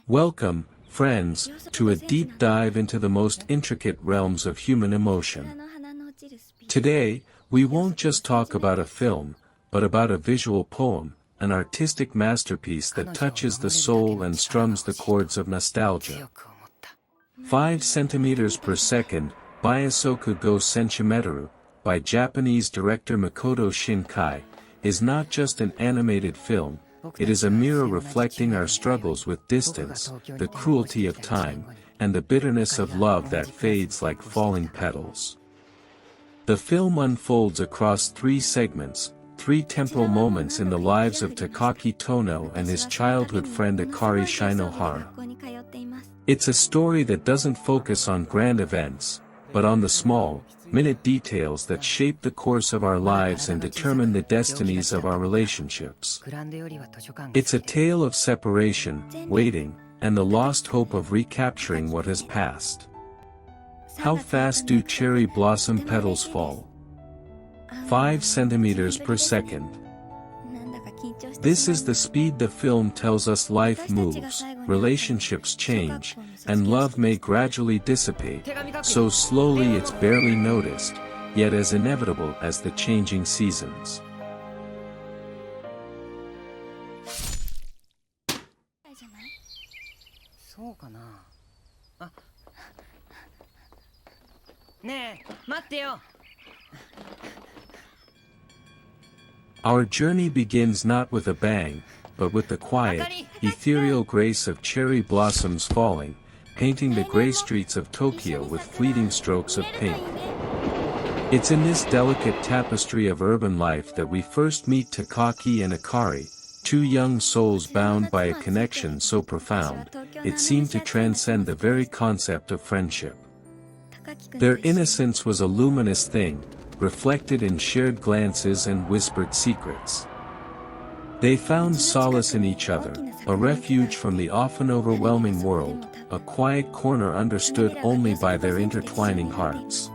Welcome, friends, to a deep dive into the most intricate realms of human emotion. Today, we won't just talk about a film, but about a visual poem, an artistic masterpiece that touches the soul and strums the chords of nostalgia. 5 centimeters per second, Byasoku go Sentimeteru, by Japanese director Makoto Shinkai, is not just an animated film, it is a mirror reflecting our struggles with distance, the cruelty of time, and the bitterness of love that fades like falling petals. The film unfolds across 3 segments, 3 temporal moments in the lives of Takaki Tono and his childhood friend Akari Shinohara. It's a story that doesn't focus on grand events, but on the small, minute details that shape the course of our lives and determine the destinies of our relationships. It's a tale of separation, waiting, and the lost hope of recapturing what has passed. How fast do cherry blossom petals fall? 5 centimeters per second. This is the speed the film tells us life moves, relationships change, and love may gradually dissipate, so slowly it's barely noticed, yet as inevitable as the changing seasons. Our journey begins not with a bang, but with the quiet, ethereal grace of cherry blossoms falling, painting the gray streets of Tokyo with fleeting strokes of pink. It's in this delicate tapestry of urban life that we first meet Takaki and Akari, 2 young souls bound by a connection so profound, it seemed to transcend the very concept of friendship. Their innocence was a luminous thing, reflected in shared glances and whispered secrets. They found solace in each other, a refuge from the often overwhelming world, a quiet corner understood only by their intertwining hearts.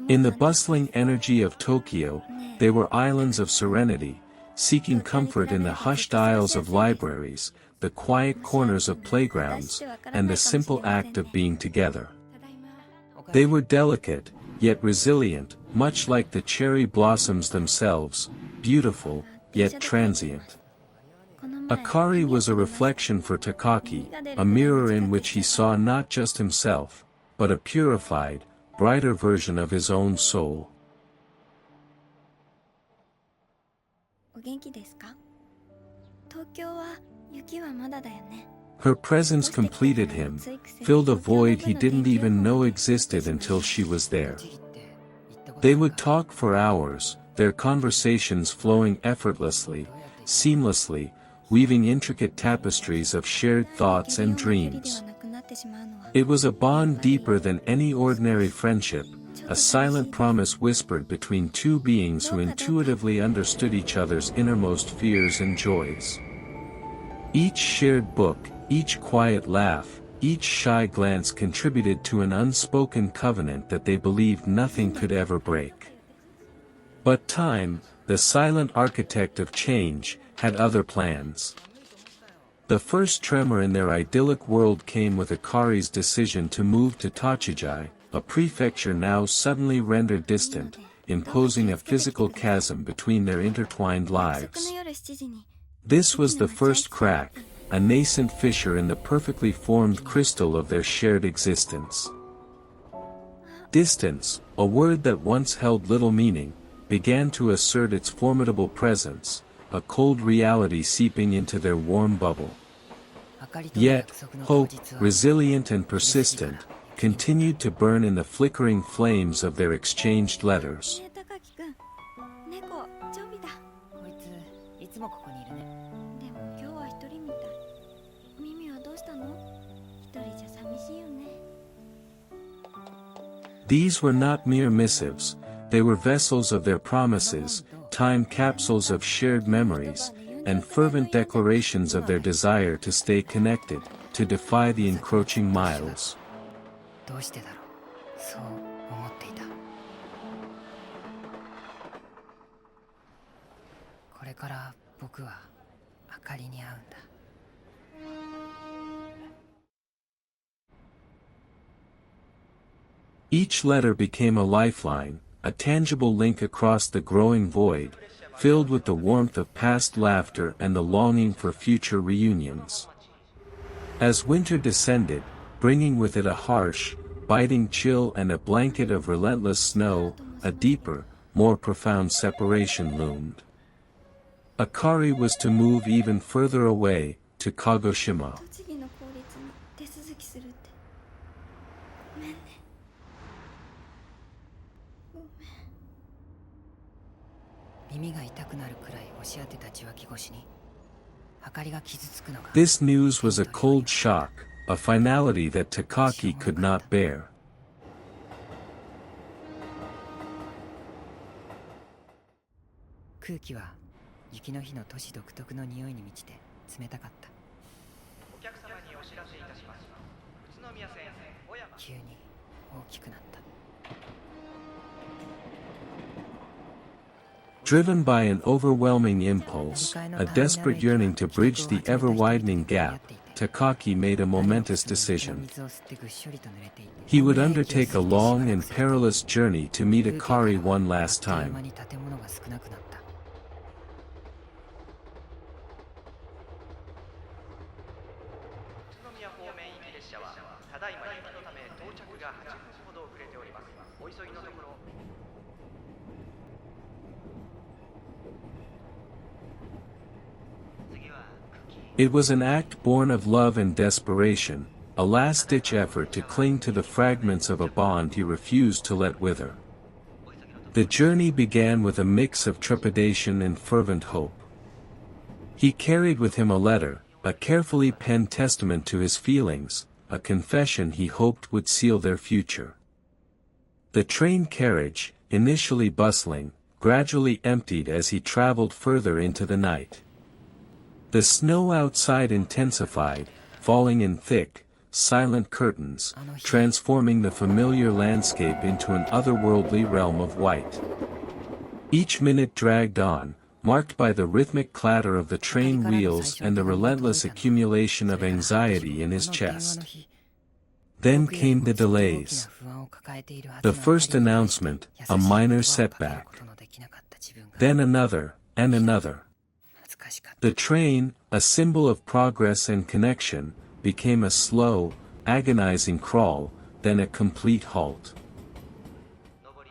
In the bustling energy of Tokyo, they were islands of serenity, seeking comfort in the hushed aisles of libraries, the quiet corners of playgrounds, and the simple act of being together. They were delicate, yet resilient, much like the cherry blossoms themselves, beautiful, yet transient. Akari was a reflection for Takaki, a mirror in which he saw not just himself, but a purified, brighter version of his own soul. Her presence completed him, filled a void he didn't even know existed until she was there. They would talk for hours, their conversations flowing effortlessly, seamlessly, weaving intricate tapestries of shared thoughts and dreams. It was a bond deeper than any ordinary friendship, a silent promise whispered between 2 beings who intuitively understood each other's innermost fears and joys. Each shared book, each quiet laugh, each shy glance contributed to an unspoken covenant that they believed nothing could ever break. But time, the silent architect of change, had other plans. The first tremor in their idyllic world came with Akari's decision to move to Tochigi, a prefecture now suddenly rendered distant, imposing a physical chasm between their intertwined lives. This was the first crack, a nascent fissure in the perfectly formed crystal of their shared existence. Distance, a word that once held little meaning, began to assert its formidable presence, a cold reality seeping into their warm bubble. Yet, hope, resilient and persistent, continued to burn in the flickering flames of their exchanged letters. These were not mere missives, they were vessels of their promises, time capsules of shared memories, and fervent declarations of their desire to stay connected, to defy the encroaching miles. どうしてだろう、そう思っていた。これから僕はあかりに会うんだ。Each letter became a lifeline, a tangible link across the growing void, filled with the warmth of past laughter and the longing for future reunions. As winter descended, bringing with it a harsh, biting chill and a blanket of relentless snow, a deeper, more profound separation loomed. Akari was to move even further away, to Kagoshima. 栃木の公立に手続きするってごめんね。ごめん。耳が痛くなるくらい押し当てた受話器越しにあかりが傷つくのが。 This news was a cold shock, a finality that Takaki could not bear. 空気は雪の日の都市独特の匂いに満ちて冷たかった。お客様にお知らせいたします。宇都宮線小山。急に大きくなった。 Driven by an overwhelming impulse, a desperate yearning to bridge the ever-widening gap, Takaki made a momentous decision. He would undertake a long and perilous journey to meet Akari one last time. 宇都宮方面行き列車はただいま雪のため到着が8分ほど遅れております。お急ぎのところ。 It was an act born of love and desperation, a last-ditch effort to cling to the fragments of a bond he refused to let wither. The journey began with a mix of trepidation and fervent hope. He carried with him a letter, a carefully penned testament to his feelings, a confession he hoped would seal their future. The train carriage, initially bustling, gradually emptied as he traveled further into the night. The snow outside intensified, falling in thick, silent curtains, transforming the familiar landscape into an otherworldly realm of white. Each minute dragged on, marked by the rhythmic clatter of the train wheels and the relentless accumulation of anxiety in his chest. Then came the delays. The first announcement, a minor setback. Then another, and another. The train, a symbol of progress and connection, became a slow, agonizing crawl, then a complete halt.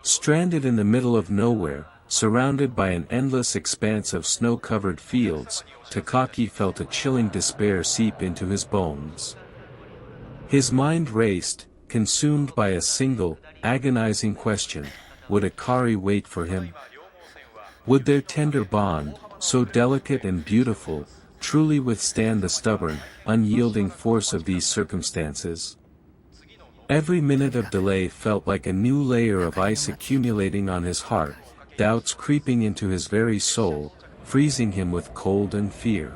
Stranded in the middle of nowhere, surrounded by an endless expanse of snow-covered fields, Takaki felt a chilling despair seep into his bones. His mind raced, consumed by a single, agonizing question: would Akari wait for him? Would their tender bond, so delicate and beautiful, truly withstand the stubborn, unyielding force of these circumstances? Every minute of delay felt like a new layer of ice accumulating on his heart, doubts creeping into his very soul, freezing him with cold and fear.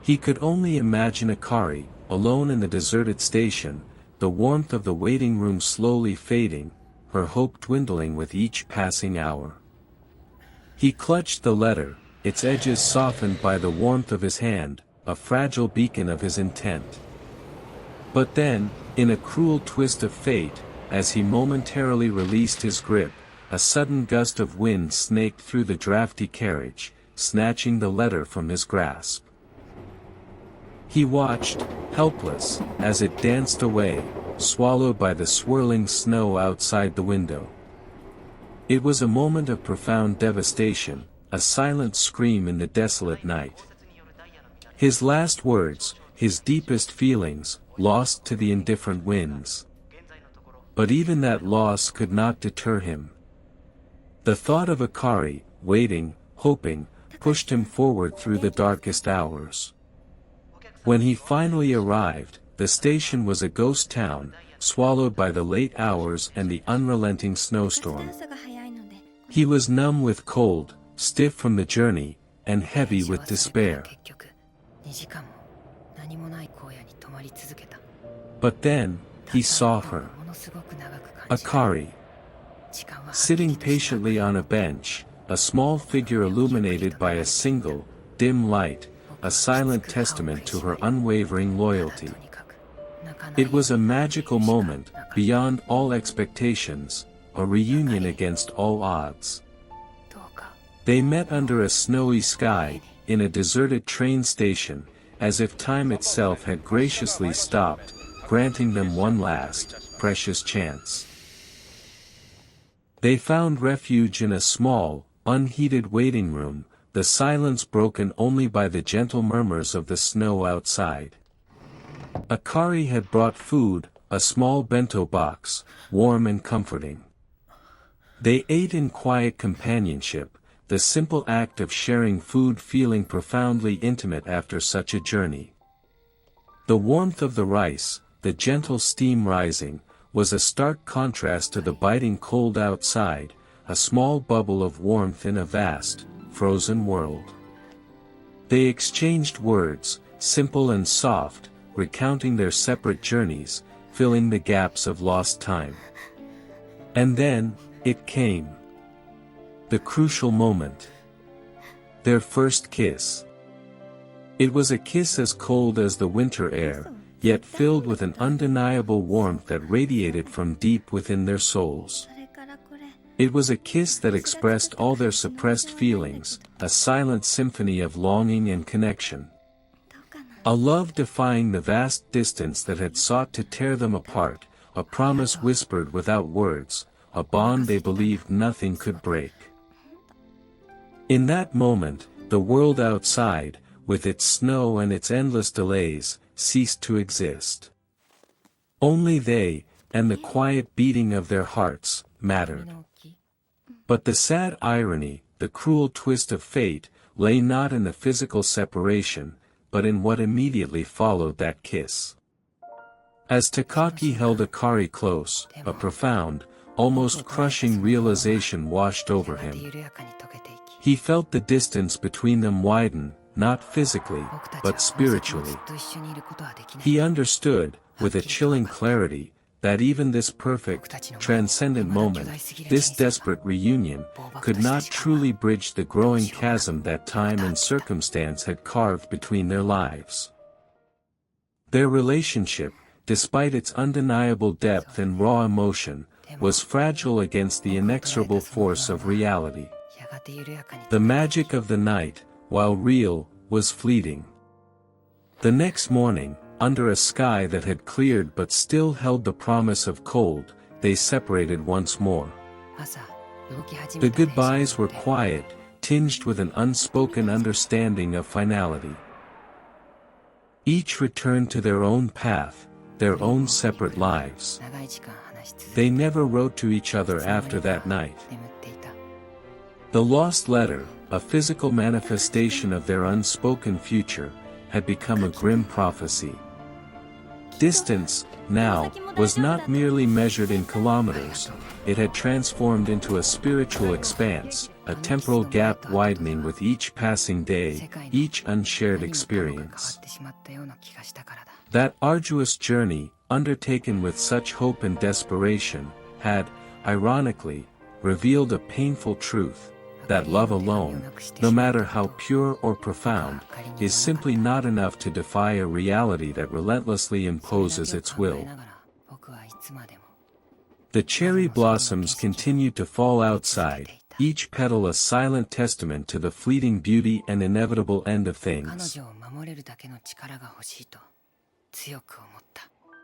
He could only imagine Akari, alone in the deserted station, the warmth of the waiting room slowly fading, her hope dwindling with each passing hour. He clutched the letter, its edges softened by the warmth of his hand, a fragile beacon of his intent. But then, in a cruel twist of fate, as he momentarily released his grip, a sudden gust of wind snaked through the drafty carriage, snatching the letter from his grasp. He watched, helpless, as it danced away, swallowed by the swirling snow outside the window. It was a moment of profound devastation, a silent scream in the desolate night. His last words, his deepest feelings, lost to the indifferent winds. But even that loss could not deter him. The thought of Akari, waiting, hoping, pushed him forward through the darkest hours. When he finally arrived, the station was a ghost town, swallowed by the late hours and the unrelenting snowstorm. He was numb with cold, stiff from the journey, and heavy with despair. But then, he saw her. Akari. Sitting patiently on a bench, a small figure illuminated by a single, dim light, a silent testament to her unwavering loyalty. It was a magical moment, beyond all expectations, a reunion against all odds. They met under a snowy sky, in a deserted train station, as if time itself had graciously stopped, granting them one last, precious chance. They found refuge in a small, unheated waiting room, the silence broken only by the gentle murmurs of the snow outside. Akari had brought food, a small bento box, warm and comforting. They ate in quiet companionship, the simple act of sharing food feeling profoundly intimate after such a journey. The warmth of the rice, the gentle steam rising, was a stark contrast to the biting cold outside, a small bubble of warmth in a vast, frozen world. They exchanged words, simple and soft, recounting their separate journeys, filling the gaps of lost time. And then, it came. The crucial moment. Their first kiss. It was a kiss as cold as the winter air, yet filled with an undeniable warmth that radiated from deep within their souls. It was a kiss that expressed all their suppressed feelings, a silent symphony of longing and connection. A love defying the vast distance that had sought to tear them apart, a promise whispered without words, a bond they believed nothing could break. In that moment, the world outside, with its snow and its endless delays, ceased to exist. Only they, and the quiet beating of their hearts, mattered. But the sad irony, the cruel twist of fate, lay not in the physical separation, but in what immediately followed that kiss. As Takaki held Akari close, a profound, almost crushing realization washed over him. He felt the distance between them widen, not physically, but spiritually. He understood, with a chilling clarity, that even this perfect, transcendent moment, this desperate reunion, could not truly bridge the growing chasm that time and circumstance had carved between their lives. Their relationship, despite its undeniable depth and raw emotion, was fragile against the inexorable force of reality. The magic of the night, while real, was fleeting. The next morning, under a sky that had cleared but still held the promise of cold, they separated once more. The goodbyes were quiet, tinged with an unspoken understanding of finality. Each returned to their own path, their own separate lives. They never wrote to each other after that night. The lost letter, a physical manifestation of their unspoken future, had become a grim prophecy. Distance, now, was not merely measured in kilometers, it had transformed into a spiritual expanse, a temporal gap widening with each passing day, each unshared experience. That arduous journey, undertaken with such hope and desperation, had, ironically, revealed a painful truth, that love alone, no matter how pure or profound, is simply not enough to defy a reality that relentlessly imposes its will. The cherry blossoms continued to fall outside, each petal a silent testament to the fleeting beauty and inevitable end of things.